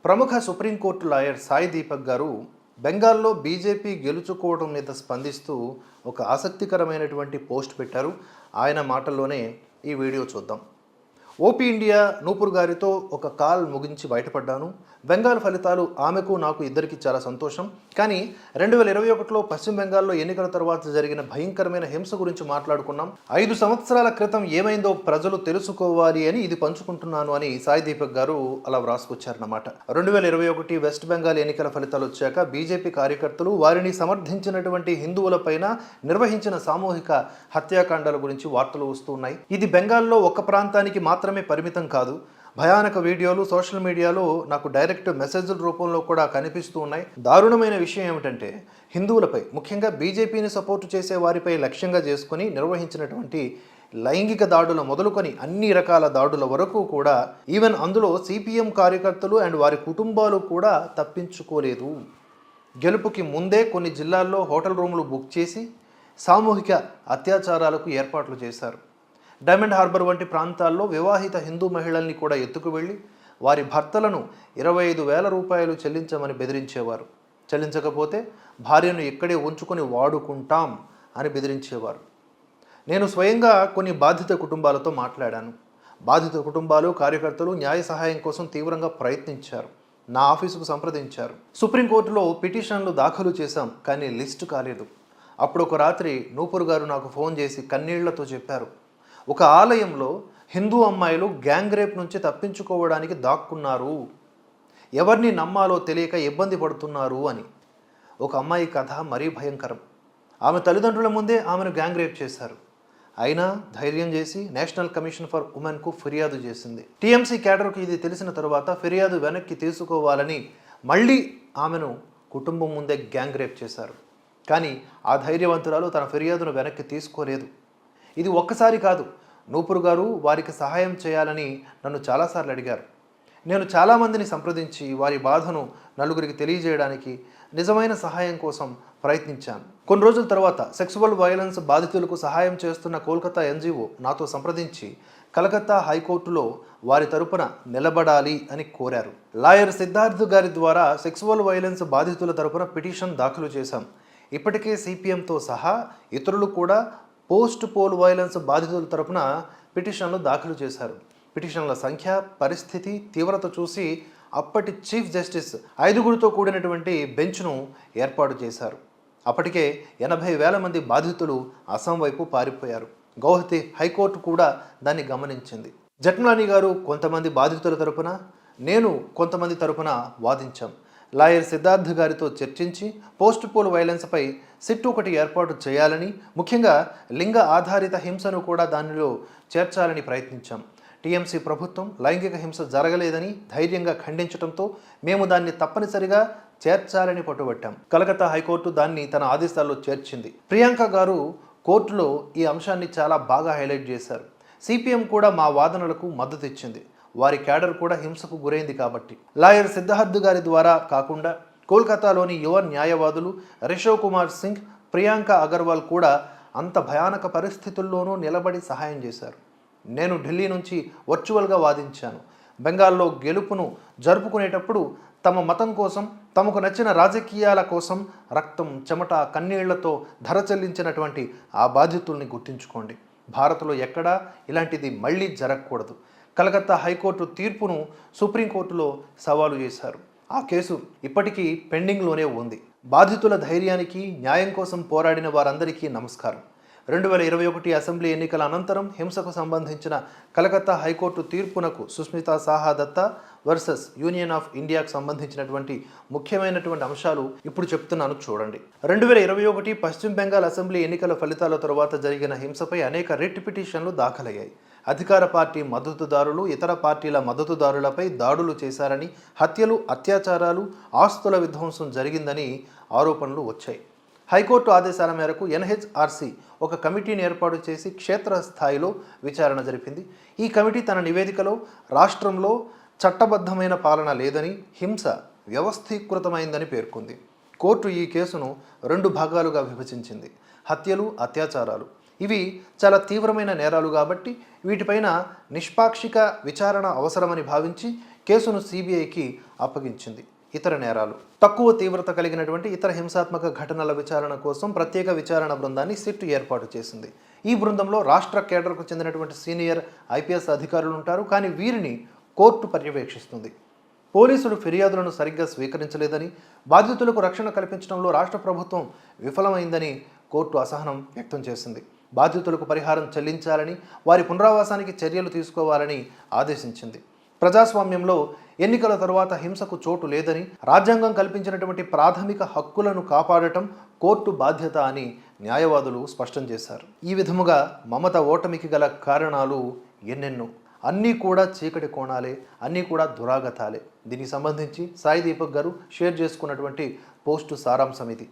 ప్రముఖ supreme court lawyer Sai Deepak గారు బెంగాల్లో బీజేపీ గెలుచుకోవడం మీద స్పందిస్తూ ఒక ఆసక్తికరమైనటువంటి పోస్ట్ పెట్టారు. ఆయన మాటల్లోనే ఈ వీడియో చూద్దాం. ఓపీ ఇండియా నూపూర్ గారితో ఒక కాల్ ముగించి బయటపడ్డాను. బెంగాల్ ఫలితాలు ఆమెకు నాకు ఇద్దరికి చాలా సంతోషం. కానీ 2021లో పశ్చిమ బెంగాల్లో ఎన్నికల తర్వాత జరిగిన భయంకరమైన హింస గురించి మాట్లాడుకున్నాం. 5 సంవత్సరాల క్రితం ఏమైందో ప్రజలు తెలుసుకోవాలి అని ఇది పంచుకుంటున్నాను అని సాయి దీపక్ గారు అలా వ్రాసుకొచ్చారన్నమాట. 2021 వెస్ట్ బెంగాల్ ఎన్నికల ఫలితాలు వచ్చాక బీజేపీ కార్యకర్తలు వారిని సమర్థించినటువంటి హిందువులపైన నిర్వహించిన సామూహిక హత్యాకాండాల గురించి వార్తలు వస్తున్నాయి. ఇది బెంగాల్లో ఒక ప్రాంతానికి మాత్రమే పరిమితం కాదు. భయానక వీడియోలు సోషల్ మీడియాలో నాకు డైరెక్ట్ మెసేజ్ల రూపంలో కూడా కనిపిస్తూ ఉన్నాయి. దారుణమైన విషయం ఏమిటంటే హిందువులపై, ముఖ్యంగా బీజేపీని సపోర్టు చేసే వారిపై లక్ష్యంగా చేసుకుని నిర్వహించినటువంటి లైంగిక దాడుల మొదలుకొని అన్ని రకాల దాడుల వరకు కూడా ఈవెన్ అందులో సిపిఎం కార్యకర్తలు అండ్ వారి కుటుంబాలు కూడా తప్పించుకోలేదు. గెలుపుకి ముందే కొన్ని జిల్లాల్లో హోటల్ రూములు బుక్ చేసి సామూహిక అత్యాచారాలకు ఏర్పాట్లు చేశారు. డైమండ్ హార్బర్ వంటి ప్రాంతాల్లో వివాహిత హిందూ మహిళల్ని కూడా ఎత్తుకు వెళ్ళి వారి భర్తలను 25,000 రూపాయలు చెల్లించమని బెదిరించేవారు. చెల్లించకపోతే భార్యను ఇక్కడే ఉంచుకొని వాడుకుంటాం అని బెదిరించేవారు. నేను స్వయంగా కొన్ని బాధిత కుటుంబాలతో మాట్లాడాను. బాధిత కుటుంబాలు, కార్యకర్తలు న్యాయ సహాయం కోసం తీవ్రంగా ప్రయత్నించారు. నా ఆఫీసుకు సంప్రదించారు. సుప్రీంకోర్టులో పిటిషన్లు దాఖలు చేశాం, కానీ లిస్టు కాలేదు. అప్పుడు ఒక రాత్రి నూపూర్ గారు నాకు ఫోన్ చేసి కన్నీళ్లతో చెప్పారు, ఒక ఆలయంలో హిందూ అమ్మాయిలు గ్యాంగ్ రేప్ నుంచి తప్పించుకోవడానికి దాక్కున్నారు, ఎవరిని నమ్మాలో తెలియక ఇబ్బంది పడుతున్నారు అని. ఒక అమ్మాయి కథ మరీ భయంకరం. ఆమె తల్లిదండ్రుల ముందే ఆమెను గ్యాంగ్ రేప్ చేశారు. అయినా ధైర్యం చేసి నేషనల్ కమిషన్ ఫర్ ఉమెన్కు ఫిర్యాదు చేసింది. టీఎంసీ క్యాడర్కు ఇది తెలిసిన తరువాత ఫిర్యాదు వెనక్కి తీసుకోవాలని మళ్ళీ ఆమెను కుటుంబం ముందే గ్యాంగ్ రేప్ చేశారు. కానీ ఆ ధైర్యవంతురాలు తన ఫిర్యాదును వెనక్కి తీసుకోలేదు. ఇది ఒక్కసారి కాదు. నూపూర్ గారు వారికి సహాయం చేయాలని నన్ను చాలాసార్లు అడిగారు. నేను చాలామందిని సంప్రదించి వారి బాధను నలుగురికి తెలియజేయడానికి, నిజమైన సహాయం కోసం ప్రయత్నించాను. కొన్ని రోజుల తర్వాత సెక్సువల్ వైలెన్స్ బాధితులకు సహాయం చేస్తున్న కోల్కతా ఎన్జిఓ నాతో సంప్రదించి కలకత్తా హైకోర్టులో వారి తరపున నిలబడాలి అని కోరారు. లాయర్ సిద్ధార్థ్ గారి ద్వారా సెక్సువల్ వైలెన్స్ బాధితుల తరపున పిటిషన్ దాఖలు చేశాం. ఇప్పటికే సిపిఎంతో సహా ఇతరులు కూడా పోస్ట్ పోల్ వైలెన్స్ బాధితుల తరపున పిటిషన్లు దాఖలు చేశారు. పిటిషన్ల సంఖ్య, పరిస్థితి, తీవ్రత చూసి అప్పటి చీఫ్ జస్టిస్ 5గురితో కూడినటువంటి బెంచ్ను ఏర్పాటు చేశారు. అప్పటికే 80,000 మంది బాధితులు అస్సాం వైపు పారిపోయారు. గౌహతి హైకోర్టు కూడా దాన్ని గమనించింది. జట్మలానీ గారు కొంతమంది బాధితుల తరపున, నేను కొంతమంది తరపున వాదించాం. లాయర్ సిద్ధార్థ్ గారితో చర్చించి పోస్ట్ పోల్ వైలెన్స్పై సిట్ ఒకటి ఏర్పాటు చేయాలని, ముఖ్యంగా లింగ ఆధారిత హింసను కూడా దానిలో చేర్చాలని ప్రయత్నించాం. టీఎంసీ ప్రభుత్వం లైంగిక హింస జరగలేదని ధైర్యంగా ఖండించడంతో మేము దాన్ని తప్పనిసరిగా చేర్చాలని పట్టుబట్టాం. కలకత్తా హైకోర్టు దాన్ని తన ఆదేశాల్లో చేర్చింది. ప్రియాంక గారు కోర్టులో ఈ అంశాన్ని చాలా బాగా హైలైట్ చేశారు. సిపిఎం కూడా మా వాదనలకు మద్దతు ఇచ్చింది. వారి క్యాడర్ కూడా హింసకు గురైంది కాబట్టి. లాయర్ సిద్ధార్థ్ గారి ద్వారా కాకుండా కోల్కతాలోని యువ న్యాయవాదులు రిషవ్ కుమార్ సింగ్, ప్రియాంక అగర్వాల్ కూడా అంత భయానక పరిస్థితుల్లోనూ నిలబడి సహాయం చేశారు. నేను ఢిల్లీ నుంచి వర్చువల్గా వాదించాను. బెంగాల్లో గెలుపును జరుపుకునేటప్పుడు తమ మతం కోసం, తమకు నచ్చిన రాజకీయాల కోసం రక్తం, చెమట, కన్నీళ్లతో ధర చెల్లించినటువంటి ఆ బాధితుల్ని గుర్తించుకోండి. భారత్లో ఎక్కడా ఇలాంటిది మళ్ళీ జరగకూడదు. కలకత్తా హైకోర్టు తీర్పును సుప్రీంకోర్టులో సవాలు చేశారు. ఆ కేసు ఇప్పటికీ పెండింగ్లోనే ఉంది. బాధితుల ధైర్యానికి, న్యాయం కోసం పోరాడిన వారందరికీ నమస్కారం. 2021 అసెంబ్లీ ఎన్నికల అనంతరం హింసకు సంబంధించిన కలకత్తా హైకోర్టు తీర్పునకు Sushmita Saha Datta versus union of ఇండియాకు సంబంధించినటువంటి ముఖ్యమైనటువంటి అంశాలు ఇప్పుడు చెప్తున్నాను చూడండి. 2021 పశ్చిమ బెంగాల్ అసెంబ్లీ ఎన్నికల ఫలితాల తరువాత జరిగిన హింసపై అనేక రిట్ పిటిషన్లు దాఖలయ్యాయి. అధికార పార్టీ మద్దతుదారులు ఇతర పార్టీల మద్దతుదారులపై దాడులు చేశారని, హత్యలు, అత్యాచారాలు, ఆస్తుల విధ్వంసం జరిగిందని ఆరోపణలు వచ్చాయి. హైకోర్టు ఆదేశాల మేరకు ఎన్హెచ్ఆర్సీ ఒక కమిటీని ఏర్పాటు చేసి క్షేత్రస్థాయిలో విచారణ జరిపింది. ఈ కమిటీ తన నివేదికలో రాష్ట్రంలో చట్టబద్ధమైన పాలన లేదని, హింస వ్యవస్థీకృతమైందని పేర్కొంది. కోర్టు ఈ కేసును 2 భాగాలుగా విభజించింది. హత్యలు, అత్యాచారాలు ఇవి చాలా తీవ్రమైన నేరాలు కాబట్టి వీటిపైన నిష్పాక్షిక విచారణ అవసరమని భావించి కేసును సిబిఐకి అప్పగించింది. ఇతర నేరాలు, తక్కువ తీవ్రత కలిగినటువంటి ఇతర హింసాత్మక ఘటనల విచారణ కోసం ప్రత్యేక విచారణ బృందాన్ని సిట్ ఏర్పాటు చేసింది. ఈ బృందంలో రాష్ట్ర కేడర్కు చెందినటువంటి సీనియర్ ఐపీఎస్ అధికారులు ఉంటారు. కానీ వీరిని కోర్టు పర్యవేక్షిస్తుంది. పోలీసులు ఫిర్యాదులను సరిగ్గా స్వీకరించలేదని, బాధితులకు రక్షణ కల్పించడంలో రాష్ట్ర ప్రభుత్వం విఫలమైందని కోర్టు అసహనం వ్యక్తం చేసింది. బాధితులకు పరిహారం చెల్లించాలని, వారి పునరావాసానికి చర్యలు తీసుకోవాలని ఆదేశించింది. ప్రజాస్వామ్యంలో ఎన్నికల తరువాత హింసకు చోటు లేదని, రాజ్యాంగం కల్పించినటువంటి ప్రాథమిక హక్కులను కాపాడటం కోర్టు బాధ్యత అని న్యాయవాదులు స్పష్టం చేశారు. ఈ విధముగా మమత ఓటమికి గల కారణాలు ఎన్నెన్నో, అన్నీ కూడా చీకటి కోణాలే, అన్నీ కూడా దురాగతాలే. దీనికి సంబంధించి సాయి దీపక్ గారు షేర్ చేసుకున్నటువంటి పోస్టు సారాంశం ఇది.